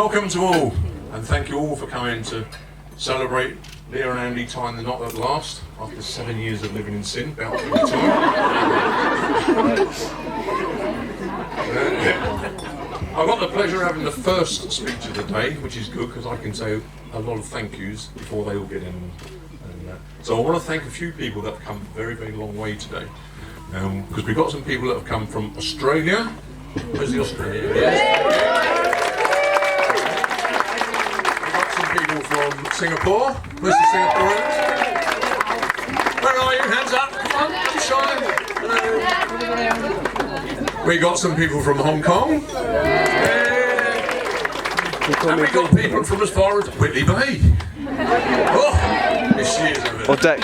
Welcome to all, and thank you all for coming to celebrate Leah and Andy tying the knot at last, after 7 years of living in sin, about to be time. I've got the pleasure of having the first speech of the day, which is good because I can say a lot of thank yous before they all get in. So I want to thank a few people that have come a very, very long way today. Because we've got some people that have come from Australia. Where's the Australia? Yes. We've got some people from Singapore. Where's the Singaporeans? Where are you? Hands up. Come on, shine. We got some people from Hong Kong. And we got people from as far as Whitley Bay. Oh, here she is over there. Or deck.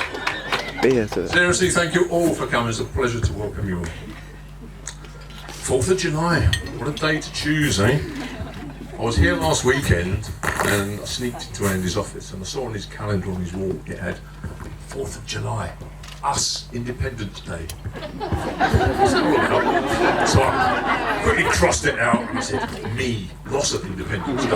Seriously, thank you all for coming. It's a pleasure to welcome you all. 4th of July, what a day to choose, eh? I was here last weekend and I sneaked into Andy's office and I saw on his calendar on his wall it had 4th of July, us, Independence Day. So I quickly crossed it out and I said, me, loss of Independence Day.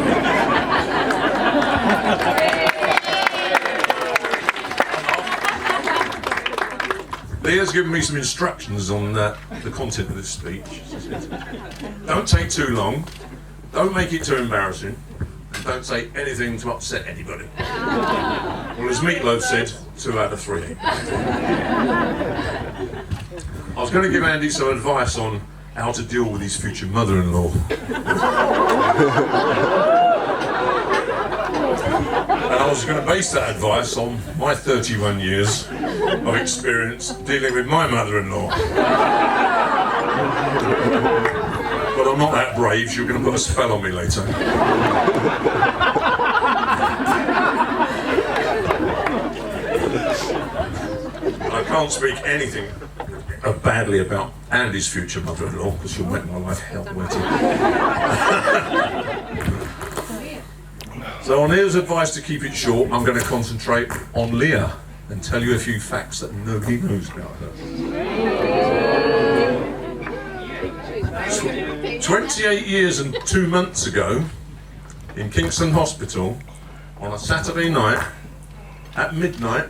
Leah's given me some instructions on the content of this speech. She said, don't take too long, don't make it too embarrassing, and don't say anything to upset anybody. Well, as Meatloaf said, 2 out of 3. I was going to give Andy some advice on how to deal with his future mother-in-law. And I was going to base that advice on my 31 years of experience dealing with my mother-in-law. But I'm not that brave, she's going to put a spell on me later. I can't speak anything badly about Andy's future mother-in-law, because she'll make my life hell, won't it? So on Leah's advice to keep it short, I'm going to concentrate on Leah and tell you a few facts that nobody knows about her. 28 years and 2 months ago, in Kingston Hospital, on a Saturday night, at midnight,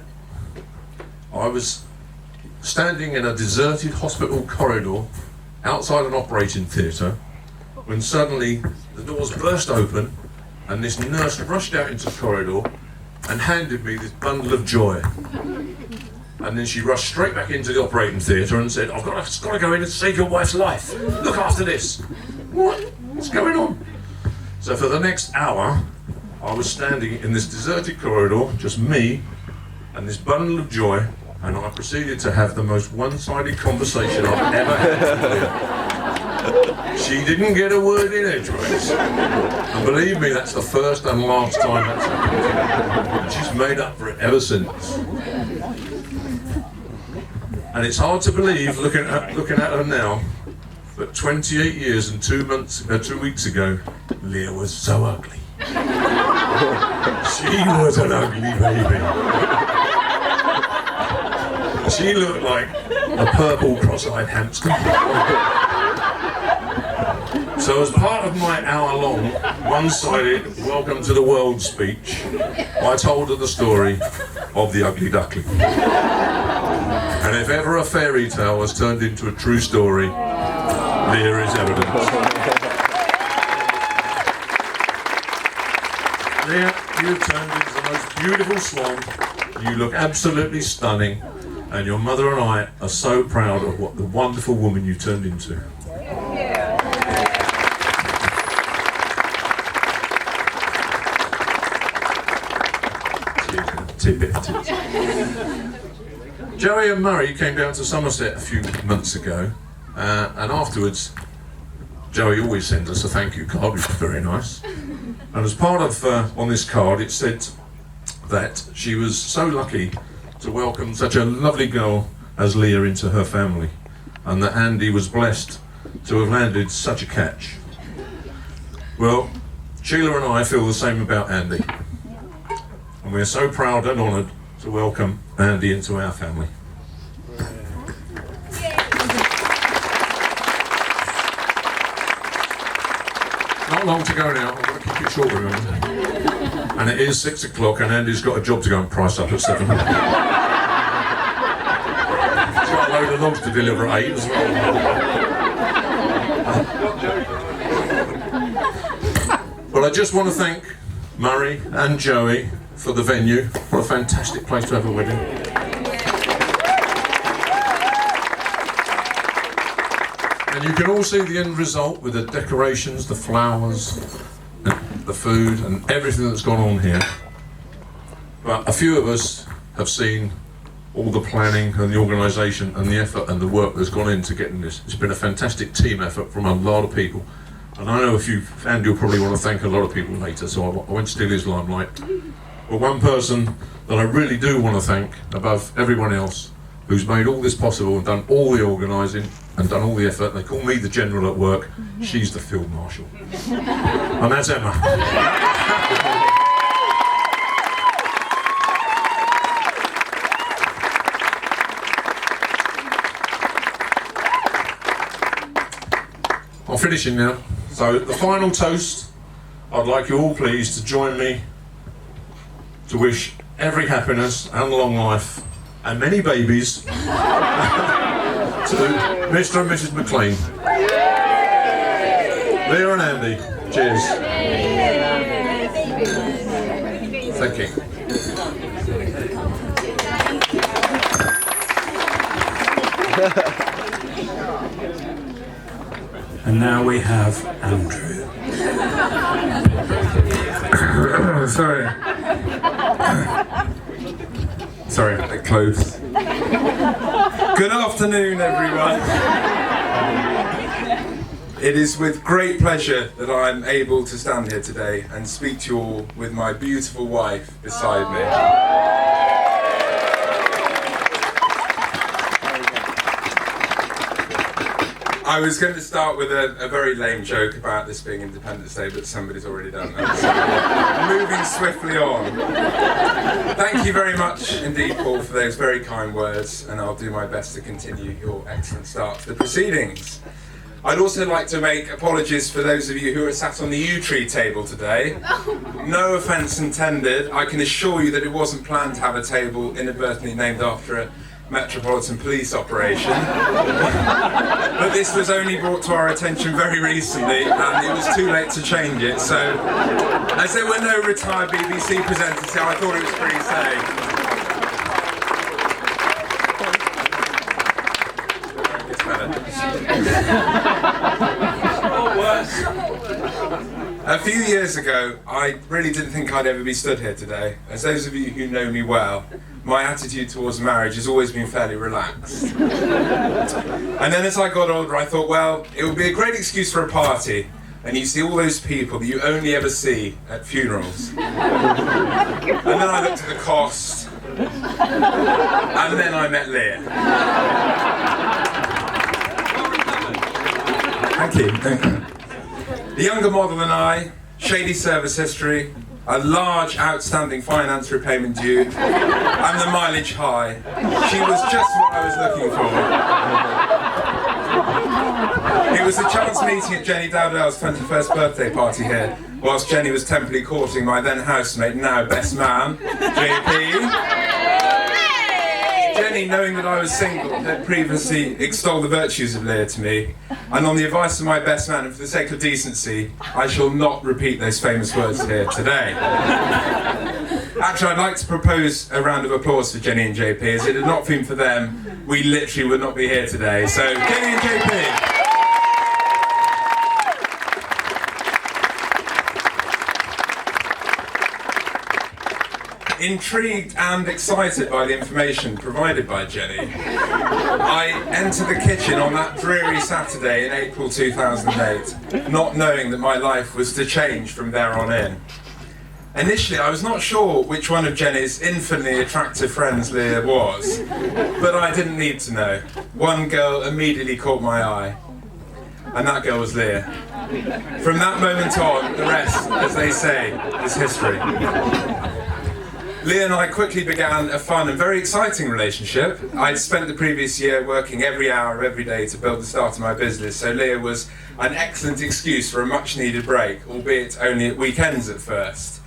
I was standing in a deserted hospital corridor outside an operating theatre when suddenly the doors burst open and this nurse rushed out into the corridor and handed me this bundle of joy. And then she rushed straight back into the operating theatre and said, I've got to go in and save your wife's life. Look after this. What? What's going on? So for the next hour, I was standing in this deserted corridor, just me and this bundle of joy, and I proceeded to have the most one-sided conversation I've ever had with Leah. She didn't get a word in edgeways. And believe me, that's the first and last time that's happened. She's made up for it ever since. And it's hard to believe, looking at her now, but 28 years and 2 weeks ago, Leah was so ugly. She was an ugly baby. She looked like a purple cross-eyed hamster. So as part of my hour-long, one-sided welcome to the world speech, I told her the story of the ugly duckling. And if ever a fairy tale has turned into a true story, Leah is evidence. Leah, you've turned into the most beautiful swan. You look absolutely stunning. And your mother and I are so proud of what the wonderful woman you turned into. Tidbit. Joey and Murray came down to Somerset a few months ago, and afterwards, Joey always sends us a thank you card, which is very nice. And as part of, on this card, it said that she was so lucky to welcome such a lovely girl as Leah into her family, and that Andy was blessed to have landed such a catch. Well, Sheila and I feel the same about Andy, and we're so proud and honoured to welcome Andy into our family. Not long to go now, I've got to keep keep it short, remember. And it is 6 o'clock, and Andy's got a job to go and price up at 7. He's got a load of logs to deliver at 8 as well. Well, I just want to thank Murray and Joey for the venue. What a fantastic place to have a wedding. And you can all see the end result with the decorations, the flowers, the food and everything that's gone on here. But a few of us have seen all the planning and the organisation and the effort and the work that's gone into getting this. It's been a fantastic team effort from a lot of people. And I know Andy will probably want to thank a lot of people later, so I won't steal his limelight. But one person that I really do want to thank above everyone else, who's made all this possible and done all the organising and done all the effort. They call me the general at work. She's the field marshal. And that's Emma. I'm finishing now. So the final toast, I'd like you all please to join me to wish every happiness and long life and many babies to Mr. and Mrs. McLean. Leah and Andy, cheers. Thank you. And now we have Andrew. Sorry, a bit close. Good afternoon, everyone. It is with great pleasure that I'm able to stand here today and speak to you all with my beautiful wife beside me. I was going to start with a very lame joke about this being Independence Day, but somebody's already done that. So moving swiftly on. Thank you very much indeed, Paul, for those very kind words, and I'll do my best to continue your excellent start to the proceedings. I'd also like to make apologies for those of you who are sat on the yew tree table today. No offence intended. I can assure you that it wasn't planned to have a table inadvertently named after a Metropolitan Police operation. But this was only brought to our attention very recently and it was too late to change it, so as there were no retired BBC presenters here, I thought it was pretty safe. A few years ago, I really didn't think I'd ever be stood here today. As those of you who know me well, my attitude towards marriage has always been fairly relaxed. And then as I got older, I thought, well, it would be a great excuse for a party. And you see all those people that you only ever see at funerals. And then I looked at the cost. And then I met Leah. Thank you. The younger model than I, shady service history, a large outstanding finance repayment due, and the mileage high. She was just what I was looking for. It was a chance meeting at Jenny Dowdell's 21st birthday party here, whilst Jenny was temporarily courting my then housemate, now best man, JP. Jenny, knowing that I was single, had previously extolled the virtues of Leah to me, and on the advice of my best man, and for the sake of decency, I shall not repeat those famous words here today. Actually, I'd like to propose a round of applause for Jenny and JP, as it had not been for them, we literally would not be here today. So, Jenny and JP. Intrigued and excited by the information provided by Jenny, I entered the kitchen on that dreary Saturday in April 2008, not knowing that my life was to change from there on in. Initially, I was not sure which one of Jenny's infinitely attractive friends Leah was, but I didn't need to know. One girl immediately caught my eye, and that girl was Leah. From that moment on, the rest, as they say, is history. Leah and I quickly began a fun and very exciting relationship. I'd spent the previous year working every hour of every day to build the start of my business, so Leah was an excellent excuse for a much needed break, albeit only at weekends at first.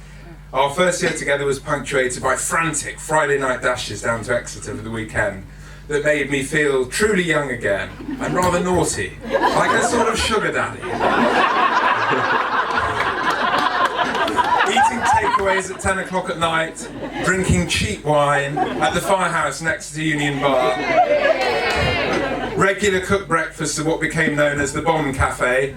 Our first year together was punctuated by frantic Friday night dashes down to Exeter for the weekend that made me feel truly young again and rather naughty, like a sort of sugar daddy. Eating takeaways at 10 o'clock at night, drinking cheap wine at the firehouse next to Union Bar, regular cooked breakfasts at what became known as the Bomb Cafe,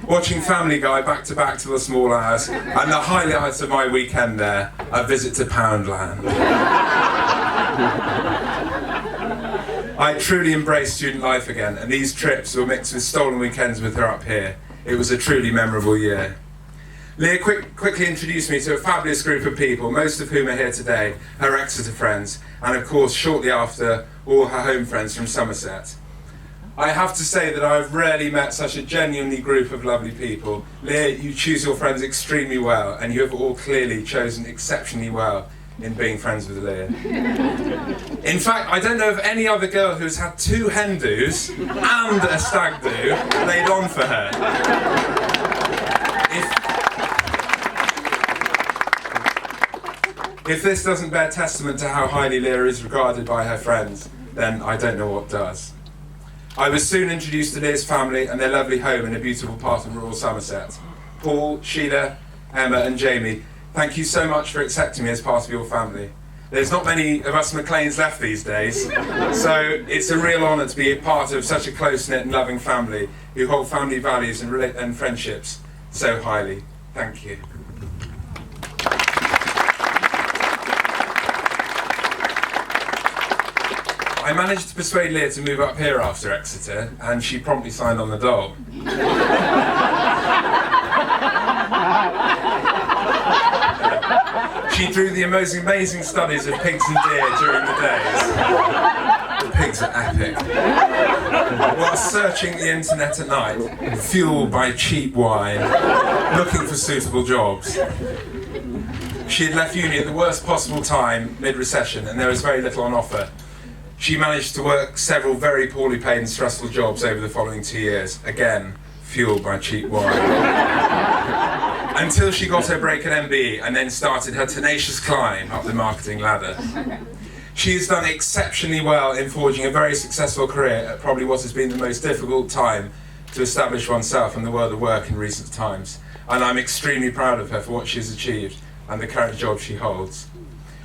watching Family Guy back to back till the small hours, and the highlights of my weekend there, a visit to Poundland. I truly embraced student life again, and these trips were mixed with stolen weekends with her up here. It was a truly memorable year. Leah quickly introduced me to a fabulous group of people, most of whom are here today, her Exeter friends, and of course, shortly after, all her home friends from Somerset. I have to say that I've rarely met such a genuinely group of lovely people. Leah, you choose your friends extremely well, and you have all clearly chosen exceptionally well in being friends with Leah. In fact, I don't know of any other girl who's had 2 hen do's and a stag do laid on for her. If this doesn't bear testament to how highly Leah is regarded by her friends, then I don't know what does. I was soon introduced to Leah's family and their lovely home in a beautiful part of rural Somerset. Paul, Sheila, Emma and Jamie, thank you so much for accepting me as part of your family. There's not many of us McLeans left these days, so it's a real honour to be a part of such a close-knit and loving family who hold family values and friendships so highly. Thank you. I managed to persuade Leah to move up here after Exeter, and she promptly signed on the dole. She drew the most amazing studies of pigs and deer during the days. The pigs are epic. While searching the internet at night, fueled by cheap wine, looking for suitable jobs. She had left uni at the worst possible time, mid-recession, and there was very little on offer. She managed to work several very poorly paid and stressful jobs over the following 2 years, again, fueled by cheap wine. Until she got her break at MBE and then started her tenacious climb up the marketing ladder. She has done exceptionally well in forging a very successful career at probably what has been the most difficult time to establish oneself in the world of work in recent times. And I'm extremely proud of her for what she has achieved and the current job she holds.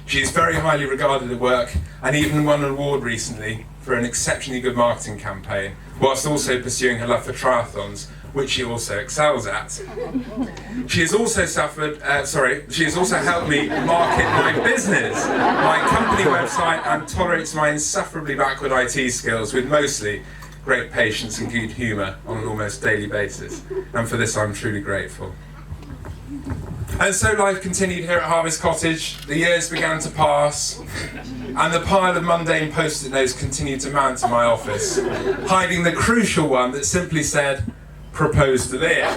She is very highly regarded at work and even won an award recently for an exceptionally good marketing campaign, whilst also pursuing her love for triathlons, which she also excels at. She has also helped me market my business, my company website, and tolerates my insufferably backward IT skills with mostly great patience and good humour on an almost daily basis. And for this I'm truly grateful. And so life continued here at Harvest Cottage, the years began to pass, and the pile of mundane post-it notes continued to mount in my office, hiding the crucial one that simply said, "Propose to Leah."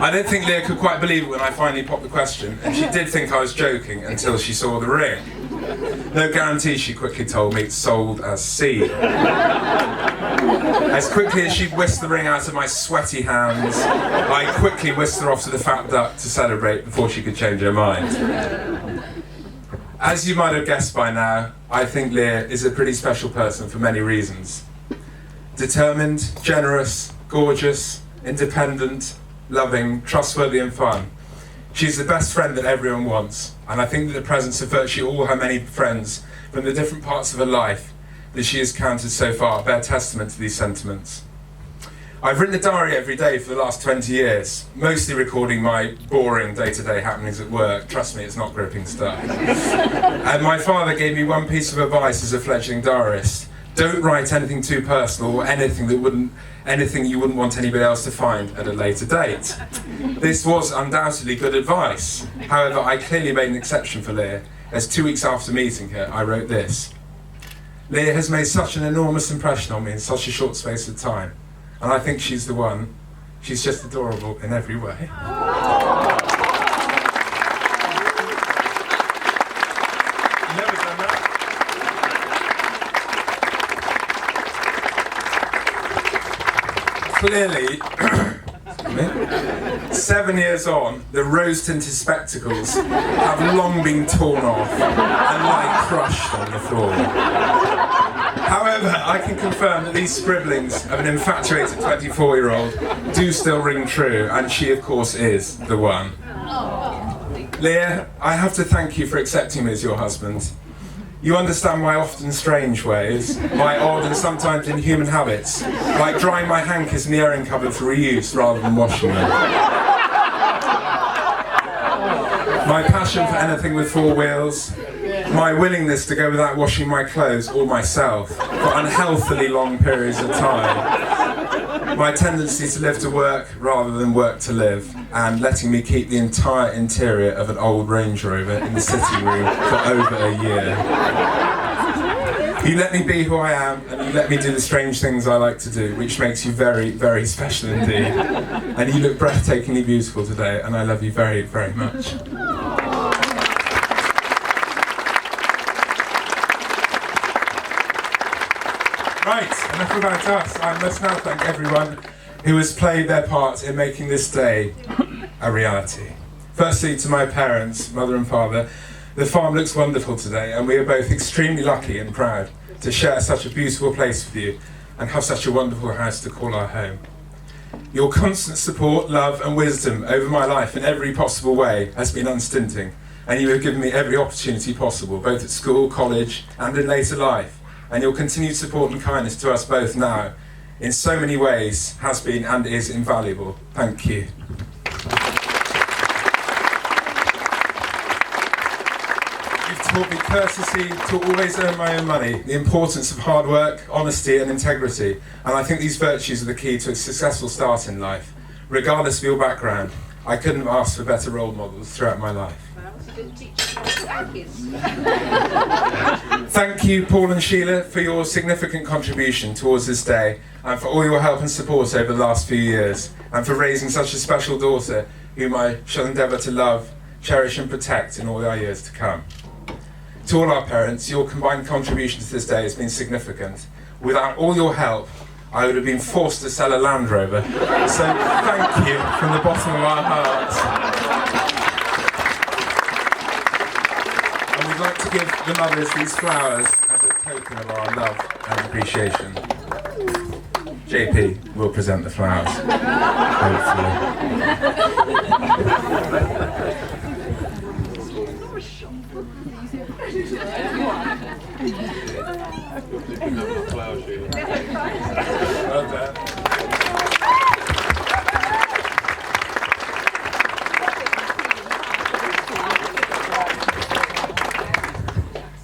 I don't think Leah could quite believe it when I finally popped the question, and she did think I was joking until she saw the ring. No guarantee, she quickly told me, sold as seed. As quickly as she'd whisked the ring out of my sweaty hands, I quickly whisked her off to the Fat Duck to celebrate before she could change her mind. As you might have guessed by now, I think Leah is a pretty special person for many reasons. Determined, generous, gorgeous, independent, loving, trustworthy and fun. She's the best friend that everyone wants, and I think that the presence of virtually all her many friends from the different parts of her life that she has counted so far bear testament to these sentiments. I've written a diary every day for the last 20 years, mostly recording my boring day-to-day happenings at work. Trust me, it's not gripping stuff. And my father gave me one piece of advice as a fledgling diarist. Don't write anything too personal or anything you wouldn't want anybody else to find at a later date. This was undoubtedly good advice. However, I clearly made an exception for Leah, as 2 weeks after meeting her, I wrote this. Leah has made such an enormous impression on me in such a short space of time, and I think she's the one. She's just adorable in every way. clearly, 7 years on, the rose-tinted spectacles have long been torn off and lie crushed on the floor. However, I can confirm that these scribblings of an infatuated 24-year-old do still ring true, and she, of course, is the one. Leah, I have to thank you for accepting me as your husband. You understand my often strange ways, my odd and sometimes inhuman habits, like drying my hankers in the airing cupboard for reuse rather than washing them. My passion for anything with 4 wheels, my willingness to go without washing my clothes or myself for unhealthily long periods of time, my tendency to live to work rather than work to live, and letting me keep the entire interior of an old Range Rover in the sitting room for over a year. You let me be who I am, and you let me do the strange things I like to do, which makes you very, very special indeed. And you look breathtakingly beautiful today, and I love you very, very much. Right, enough about us. I must now thank everyone who has played their part in making this day a reality. Firstly, to my parents, mother and father, the farm looks wonderful today, and we are both extremely lucky and proud to share such a beautiful place with you and have such a wonderful house to call our home. Your constant support, love and wisdom over my life in every possible way has been unstinting, and you have given me every opportunity possible, both at school, college and in later life. And your continued support and kindness to us both now, in so many ways, has been and is invaluable. Thank you. You've taught me courtesy, to always earn my own money, the importance of hard work, honesty and integrity, and I think these virtues are the key to a successful start in life. Regardless of your background, I couldn't have asked for better role models throughout my life. Thank you, Paul and Sheila, for your significant contribution towards this day, and for all your help and support over the last few years, and for raising such a special daughter whom I shall endeavour to love, cherish and protect in all our years to come. To all our parents, your combined contribution to this day has been significant. Without all your help, I would have been forced to sell a Land Rover. So thank you from the bottom of our hearts. And we'd like to give the mothers these flowers as a token of our love and appreciation. JP will present the flowers, Well done.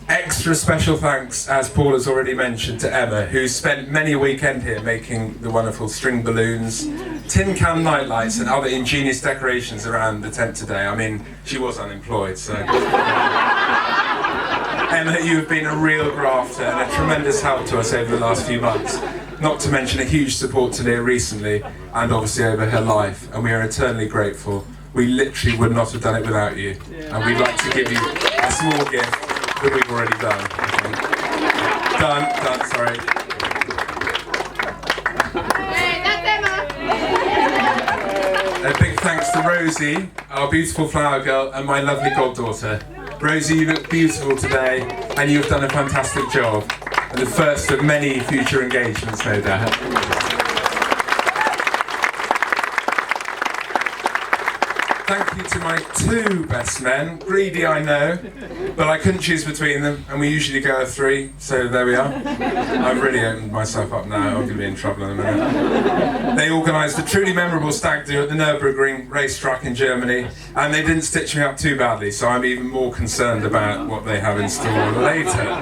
Extra special thanks, as Paul has already mentioned, to Emma, who spent many a weekend here making the wonderful string balloons, tin can nightlights and other ingenious decorations around the tent today. I mean, she was unemployed, so... Emma, you have been a real grafter and a tremendous help to us over the last few months. Not to mention a huge support to Leah recently, and obviously over her life, and we are eternally grateful. We literally would not have done it without you, and we'd like to give you a small gift that we've already done. Done, sorry. Hey, that's Emma! A big thanks to Rosie, our beautiful flower girl, and my lovely goddaughter. Rosie, you look beautiful today, and you've done a fantastic job. And the first of many future engagements, no doubt. Thank you to my 2 best men. Greedy, I know, but I couldn't choose between them, and we usually go a 3, so there we are. I've really opened myself up now, I'm going to be in trouble in a minute. They organised a truly memorable stag do at the Nürburgring racetrack in Germany, and they didn't stitch me up too badly, so I'm even more concerned about what they have in store later.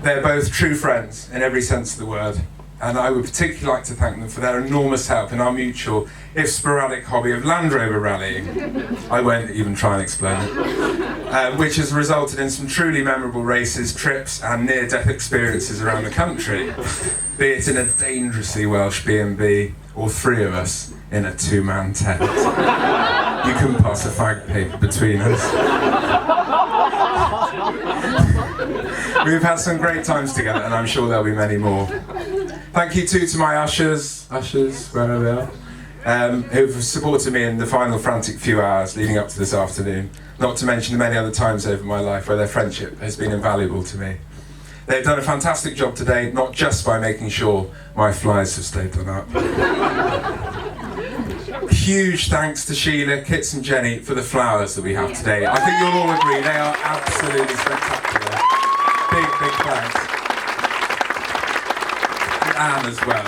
They're both true friends, in every sense of the word. And I would particularly like to thank them for their enormous help in our mutual, if sporadic, hobby of Land Rover rallying. I won't even try and explain it. Which has resulted in some truly memorable races, trips and near-death experiences around the country. Be it in a dangerously Welsh B&B, or 3 of us in a 2-man tent. You couldn't pass a fag paper between us. We've had some great times together, and I'm sure there'll be many more. Thank you too to my ushers, wherever they are, who've supported me in the final frantic few hours leading up to this afternoon, not to mention the many other times over my life where their friendship has been invaluable to me. They've done a fantastic job today, not just by making sure my flies have stayed done up. Huge thanks to Sheila, Kits and Jenny for the flowers that we have today. I think you'll all agree they are absolutely spectacular. Big thanks. And Anne as well.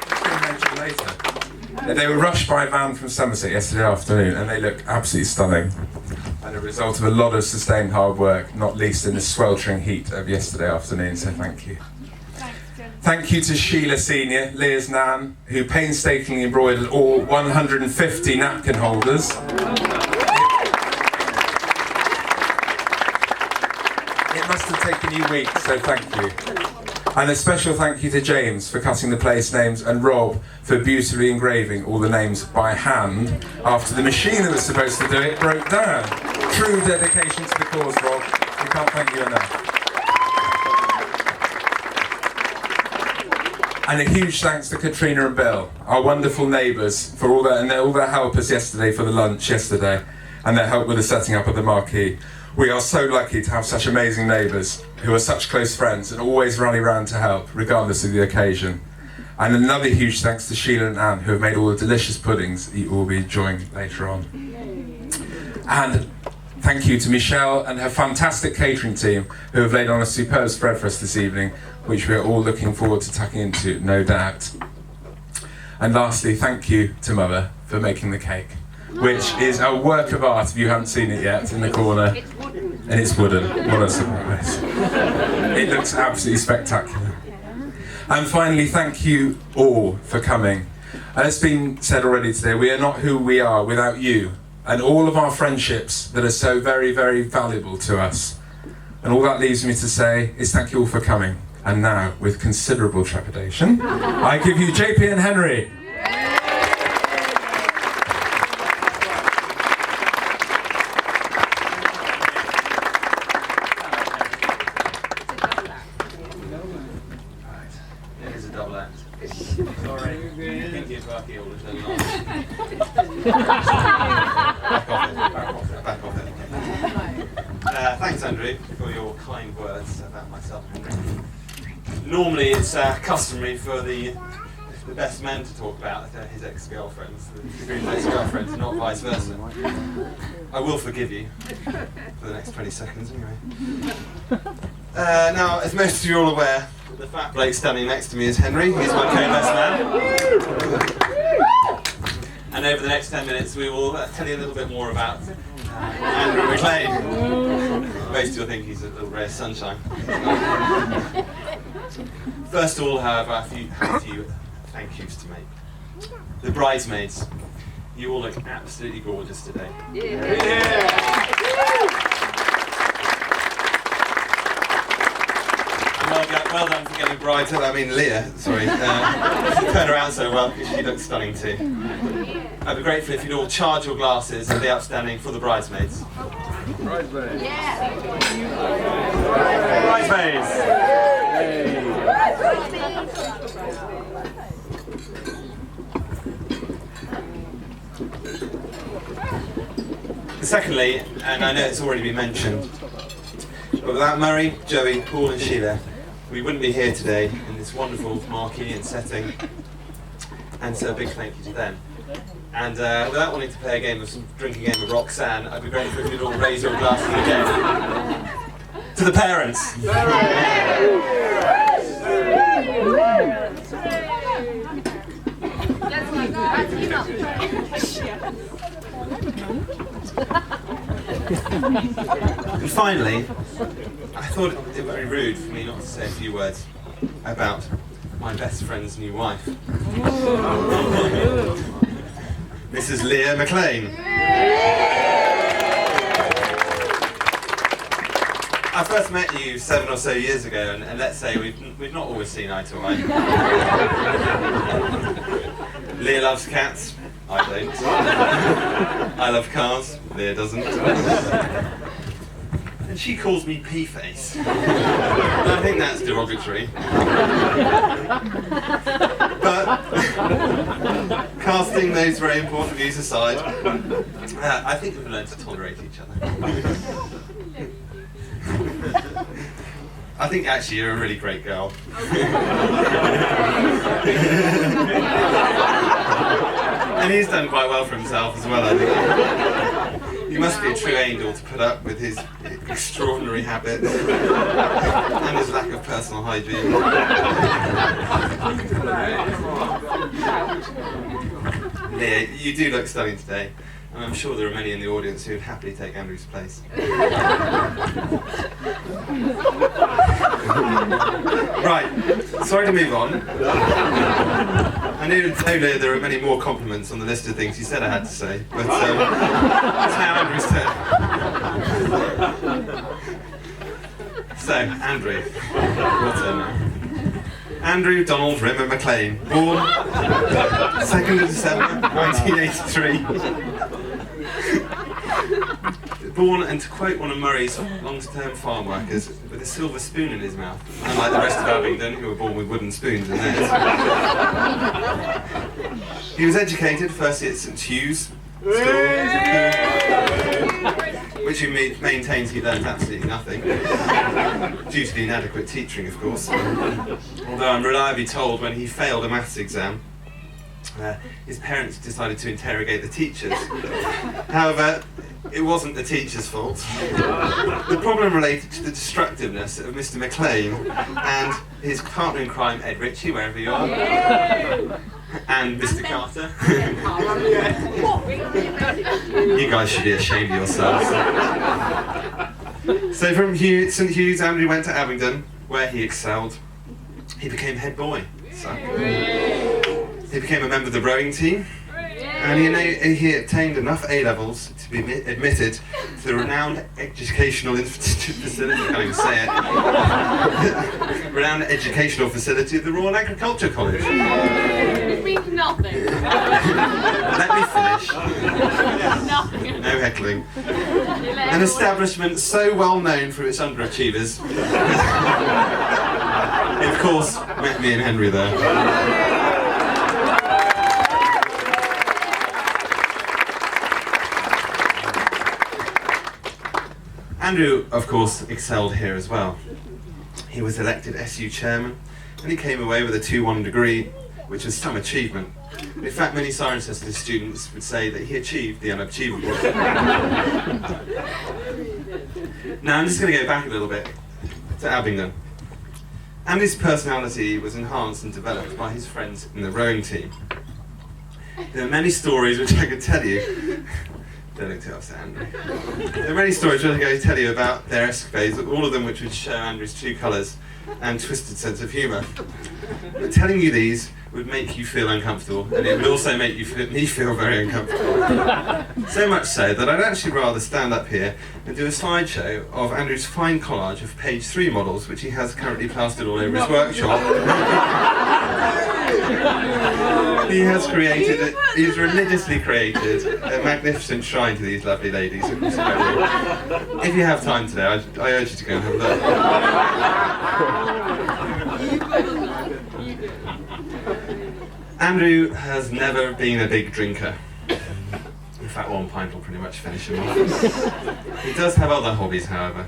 I'm going to mention later. They were rushed by a van from Somerset yesterday afternoon and they look absolutely stunning. And a result of a lot of sustained hard work, not least in the sweltering heat of yesterday afternoon, so thank you. Thank you to Sheila Senior, Leah's nan, who painstakingly embroidered all 150 napkin holders. It must have taken you weeks, so thank you. And a special thank you to James for cutting the place names and Rob for beautifully engraving all the names by hand after the machine that was supposed to do it broke down. True dedication to the cause, Rob. We can't thank you enough. And a huge thanks to Katrina and Bill, our wonderful neighbours, for all their help us yesterday for the lunch yesterday, and their help with the setting up of the marquee. We are so lucky to have such amazing neighbours who are such close friends and always rally round to help, regardless of the occasion. And another huge thanks to Sheila and Anne, who have made all the delicious puddings that you will be enjoying later on. And thank you to Michelle and her fantastic catering team, who have laid on a superb spread for us this evening, which we are all looking forward to tucking into, no doubt. And lastly, thank you to Mother for making the cake, which is a work of art if you haven't seen it yet, in the corner. It's wooden. And it's wooden. What a surprise. It looks absolutely spectacular. And finally, thank you all for coming. And it's been said already today, we are not who we are without you and all of our friendships that are so very, very valuable to us. And all that leaves me to say is thank you all for coming. And now, with considerable trepidation, I give you JP and Henry. It is a double act. Sorry, I think it's lucky all of them. Back off it. Thanks, Andrew, for your kind words about myself and Henry. Normally, it's customary for the best men to talk about his ex-girlfriends, the Groom's ex-girlfriends, not vice versa. I will forgive you for the next 20 seconds, anyway. Now, as most of you are all aware, the fat bloke standing next to me is Henry. He's my co-best man. And over the next 10 minutes, we will tell you a little bit more about Andrew McLean. Most of you will think he's a little ray of sunshine. First of all, however, I have a few thank yous to make. The bridesmaids, you all look absolutely gorgeous today. And well done for getting brides. I mean, Leah, sorry. She turned around so well because she looks stunning too. I'd be grateful if you'd all charge your glasses and be outstanding for the bridesmaids. Bridesmaids. Yeah. Secondly, and I know it's already been mentioned, but without Murray, Joey, Paul and Sheila, we wouldn't be here today in this wonderful marquee and setting. And so a big thank you to them. And without wanting to play drinking game of Roxanne, I'd be grateful if you'd all raise your glasses again. To the parents. And finally, I thought it very rude for me not to say a few words about my best friend's new wife. Mrs. Leah McLean. I first met you 7 or so years ago, and let's say we've not always seen eye to eye. Leah loves cats, I don't. I love cars, Leah doesn't. And she calls me P-face. I think that's derogatory. But casting those very important views aside, I think we've learned to tolerate each other. I think actually you're a really great girl. And he's done quite well for himself as well, I think. You must be a true angel to put up with his extraordinary habits and his lack of personal hygiene. Leah, you do look stunning today, and I'm sure there are many in the audience who would happily take Andrew's place. Right, sorry to move on. I know Leah, there are many more compliments on the list of things you said I had to say, but it's now Andrew's turn. So, Andrew, your turn now. Andrew Donald Rimmer McLean, born 2nd of December 1983. Born, and to quote one of Murray's long-term farm workers, with a silver spoon in his mouth, unlike the rest of Abingdon, who were born with wooden spoons in theirs. He was educated firstly at St Hugh's School, which he maintains he learned absolutely nothing, due to the inadequate teaching, of course. Although I'm reliably told when he failed a maths exam, his parents decided to interrogate the teachers. However, it wasn't the teacher's fault. The problem related to the destructiveness of Mr. McLean and his partner in crime, Ed Ritchie, wherever you are, and Mr. Carter. You guys should be ashamed of yourselves. So from St Hugh's, Andrew went to Abingdon, where he excelled. He became head boy. So. He became a member of the rowing team, and he obtained enough A-levels to be admitted to the renowned educational facility, I can't even say it, renowned educational facility of the Royal Agricultural College. It means nothing. Let me finish. Nothing. No heckling. An establishment so well known for its underachievers. It, of course, met me and Henry there. Andrew, of course, excelled here as well. He was elected SU chairman, and he came away with a 2-1 degree, which was some achievement. In fact, many Cirencester students would say that he achieved the unachievable. Now, I'm just going to go back a little bit to Abingdon. Andy's personality was enhanced and developed by his friends in the rowing team. There are many stories which I could tell you. Don't look too upset, Andrew. There are many stories which I could tell you about their escapades, all of them which would show Andrew's true colours and twisted sense of humour. But telling you these would make you feel uncomfortable, and it would also make me feel very uncomfortable. So much so that I'd actually rather stand up here and do a slideshow of Andrew's fine collage of page 3 models, which he has currently plastered all over his workshop. He's religiously created a magnificent shrine to these lovely ladies. If you have time today, I urge you to go and have a look. Andrew has never been a big drinker. In fact, 1 pint will pretty much finish him off. He does have other hobbies, however,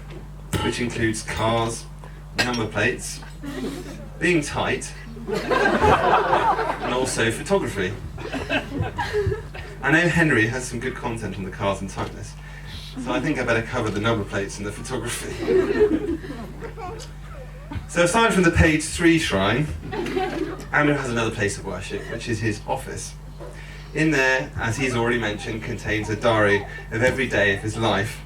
which includes cars, number plates, being tight, and also photography. I know Henry has some good content on the cars and tightness, so I think I better cover the number plates and the photography. So aside from the page 3 shrine, Andrew has another place of worship, which is his office. In there, as he's already mentioned, contains a diary of every day of his life.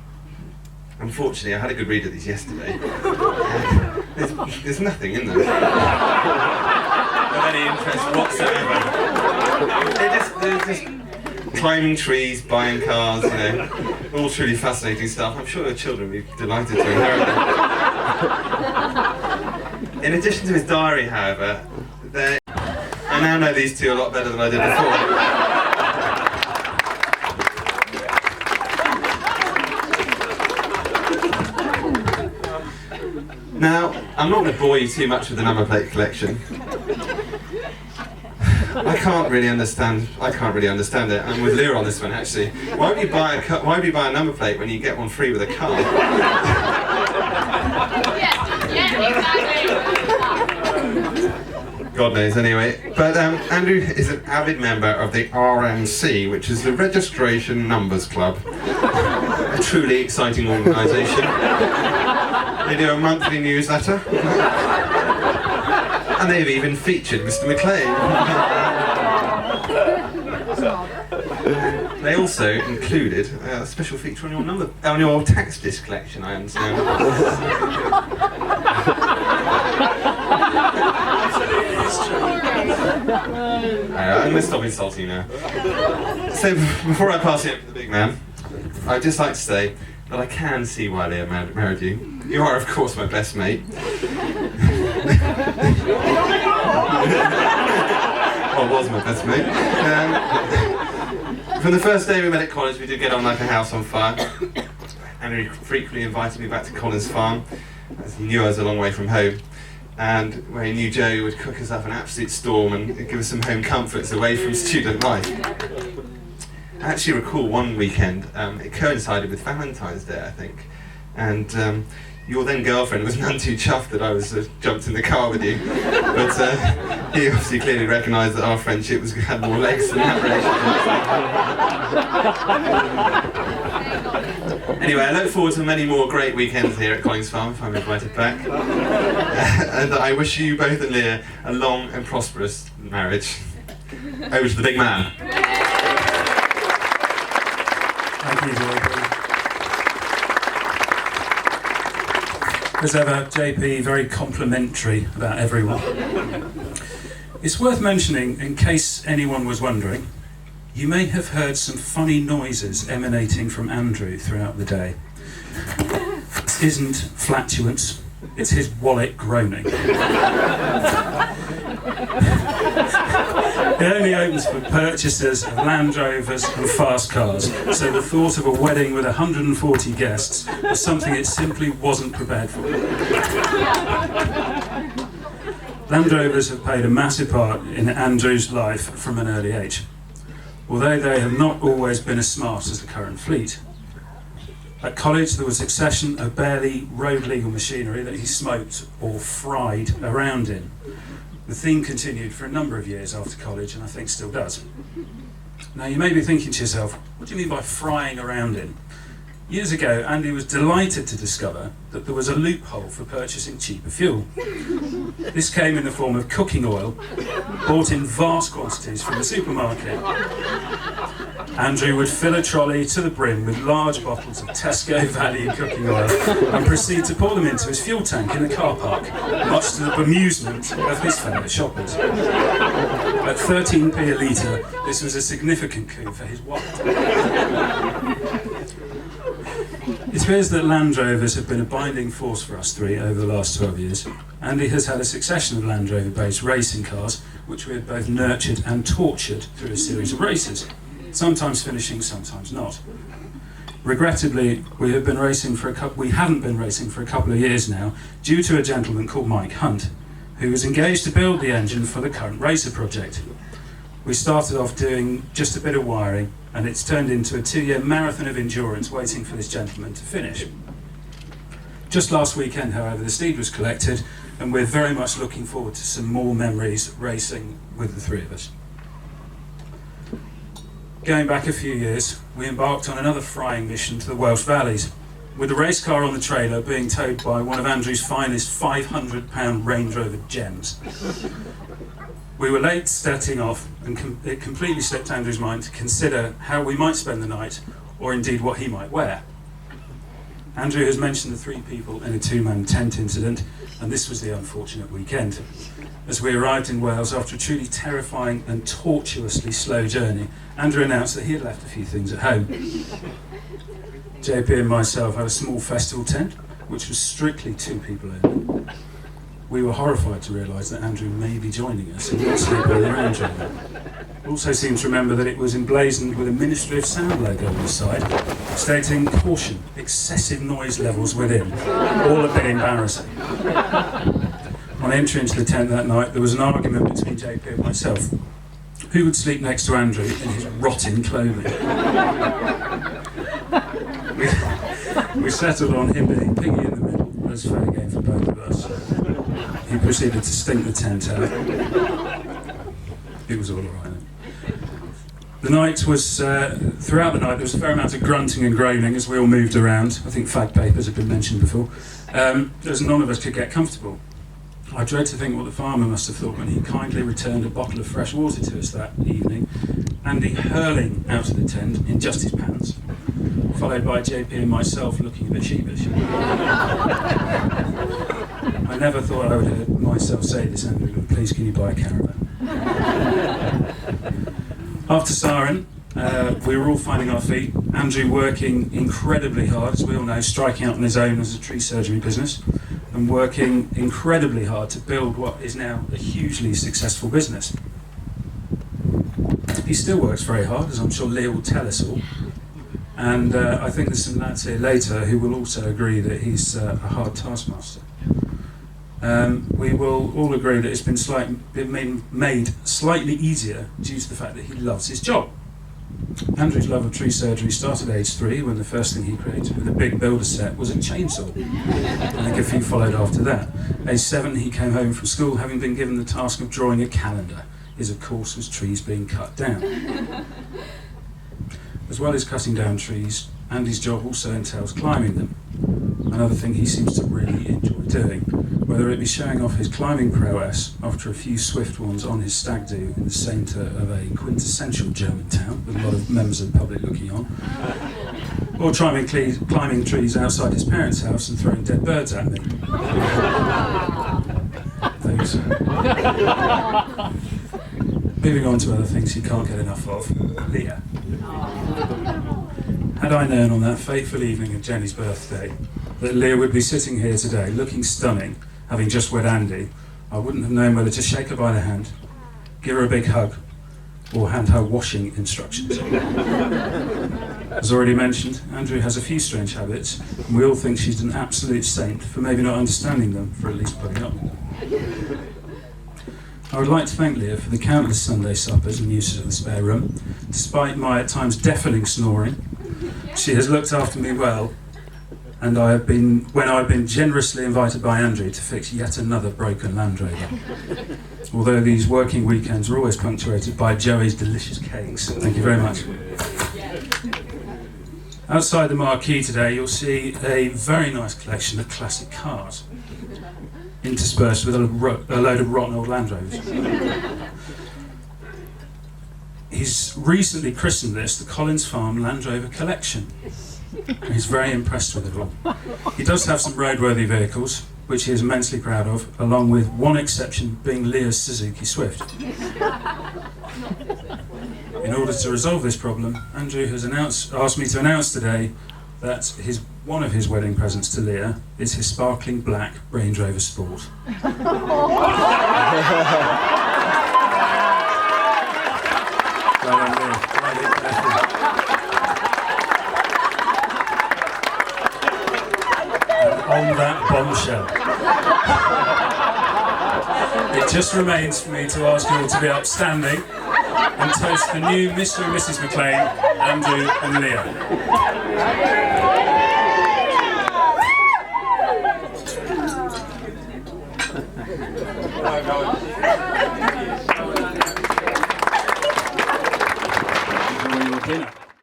Unfortunately, I had a good read of these yesterday. There's nothing in them of any interest whatsoever. They're just climbing trees, buying cars, all truly fascinating stuff. I'm sure your children would be delighted to inherit them. In addition to his diary, however, I now know these two a lot better than I did before. Now, I'm not going to bore you too much with the number plate collection. I can't really understand it. I'm with Leah on this one, actually. Why would you buy a number plate when you get one free with a car? God knows, anyway. But Andrew is an avid member of the RNC, which is the Registration Numbers Club. A truly exciting organisation. They do a monthly newsletter. And they've even featured Mr. McLean. They also included a special feature on your tax disc collection, I understand. I'm going to stop insulting you now. So, before I pass it up to the big man, I'd just like to say that I can see why Leah married you. You are, of course, my best mate. Well, was my best mate. From the first day we met at college, we did get on like a house on fire. Andrew frequently invited me back to Colin's farm, as he knew I was a long way from home. And where he knew Joe would cook us up an absolute storm and give us some home comforts away from student life. I actually recall one weekend, it coincided with Valentine's Day, I think, and your then girlfriend was none too chuffed that I was jumped in the car with you, but he obviously clearly recognised that our friendship had more legs than that relationship. Anyway, I look forward to many more great weekends here at Collins Farm if I'm invited back, and I wish you both and Leah a long and prosperous marriage. Over to the big man. Thank you, JP. As ever, JP, very complimentary about everyone. It's worth mentioning, in case anyone was wondering, you may have heard some funny noises emanating from Andrew throughout the day. This isn't flatulence, it's his wallet groaning. It only opens for purchasers of Land Rovers and fast cars, so the thought of a wedding with 140 guests was something it simply wasn't prepared for. Land Rovers have played a massive part in Andrew's life from an early age, although they have not always been as smart as the current fleet. At college there was a succession of barely road legal machinery that he smoked or fried around in. The theme continued for a number of years after college, and I think still does. Now you may be thinking to yourself, what do you mean by frying around in? Years ago, Andy was delighted to discover that there was a loophole for purchasing cheaper fuel. This came in the form of cooking oil, bought in vast quantities from the supermarket. Andrew would fill a trolley to the brim with large bottles of Tesco value cooking oil and proceed to pour them into his fuel tank in the car park, much to the bemusement of his fellow shoppers. At 13p a litre, this was a significant coup for his wallet. It appears that Land Rovers have been a binding force for us three over the last 12 years. Andy has had a succession of Land Rover-based racing cars, which we have both nurtured and tortured through a series of races, sometimes finishing, sometimes not. Regrettably, we haven't been racing for a couple of years now, due to a gentleman called Mike Hunt, who was engaged to build the engine for the current racer project. We started off doing just a bit of wiring, and it's turned into a 2-year marathon of endurance waiting for this gentleman to finish. Just last weekend, however, the steed was collected, and we're very much looking forward to some more memories racing with the three of us. Going back a few years, we embarked on another frying mission to the Welsh Valleys, with the race car on the trailer being towed by one of Andrew's finest £500 Range Rover gems. We were late setting off, and it completely slipped Andrew's mind to consider how we might spend the night, or indeed what he might wear. Andrew has mentioned the 3 people in a 2-man tent incident, and this was the unfortunate weekend. As we arrived in Wales after a truly terrifying and tortuously slow journey, Andrew announced that he had left a few things at home. JP and myself had a small festival tent, which was strictly 2 people only. we were horrified to realise that Andrew may be joining us and not sleep with the range rover. Also seem to remember that it was emblazoned with a Ministry of Sound logo on the side, stating, "Caution, excessive noise levels within." All a bit embarrassing. On entry into the tent that night, there was an argument between JP and myself. Who would sleep next to Andrew in his rotting clothing? We settled on him being piggy in the middle, as fair game for both of us. He proceeded to stink the tent out. It was all right then. The night was, throughout the night, there was a fair amount of grunting and groaning as we all moved around. I think fag papers have been mentioned before. As none of us could get comfortable. I dread to think what the farmer must have thought when he kindly returned a bottle of fresh water to us that evening, Andy hurling out of the tent in just his pants, followed by JP and myself looking a bit sheepish. I never thought I would hear myself say this, Andrew, but please can you buy a caravan? After siren, we were all finding our feet. Andrew working incredibly hard, as we all know, striking out on his own as a tree surgery business, and working incredibly hard to build what is now a hugely successful business. He still works very hard, as I'm sure Leah will tell us all, and I think there's some lads here later who will also agree that he's a hard taskmaster. We will all agree that it's been made slightly easier due to the fact that he loves his job. Andrew's love of tree surgery started at age 3, when the first thing he created with a big builder set was a chainsaw. I think a few followed after that. Age 7, he came home from school having been given the task of drawing a calendar. His, of course, was trees being cut down. As well as cutting down trees, Andy's job also entails climbing them. Another thing he seems to really enjoy doing, whether it be showing off his climbing prowess after a few swift ones on his stag do in the centre of a quintessential German town with a lot of members of the public looking on, or climbing trees outside his parents' house and throwing dead birds at me. Thanks. Moving on to other things he can't get enough of, Leah. Had I known on that fateful evening of Jenny's birthday that Leah would be sitting here today looking stunning, having just wed Andy, I wouldn't have known whether to shake her by the hand, give her a big hug, or hand her washing instructions. As already mentioned, Andrew has a few strange habits, and we all think she's an absolute saint for maybe not understanding them, for at least putting up with them. I would like to thank Leah for the countless Sunday suppers and uses of the spare room. Despite my at times deafening snoring, she has looked after me well, and when I have been generously invited by Andrew to fix yet another broken Land Rover. Although these working weekends are always punctuated by Joey's delicious cakes. Thank you very much. Outside the marquee today, you'll see a very nice collection of classic cars, interspersed with a load of rotten old Land Rovers. He's recently christened this the Collins Farm Land Rover Collection. He's very impressed with it all. He does have some roadworthy vehicles, which he is immensely proud of, along with one exception being Leah's Suzuki Swift. In order to resolve this problem, Andrew has asked me to announce today that one of his wedding presents to Leah is his sparkling black Range Rover Sport. On that bombshell, it just remains for me to ask you all to be upstanding and toast the new Mr. and Mrs. McLean, Andrew and Leah. Enjoy your dinner.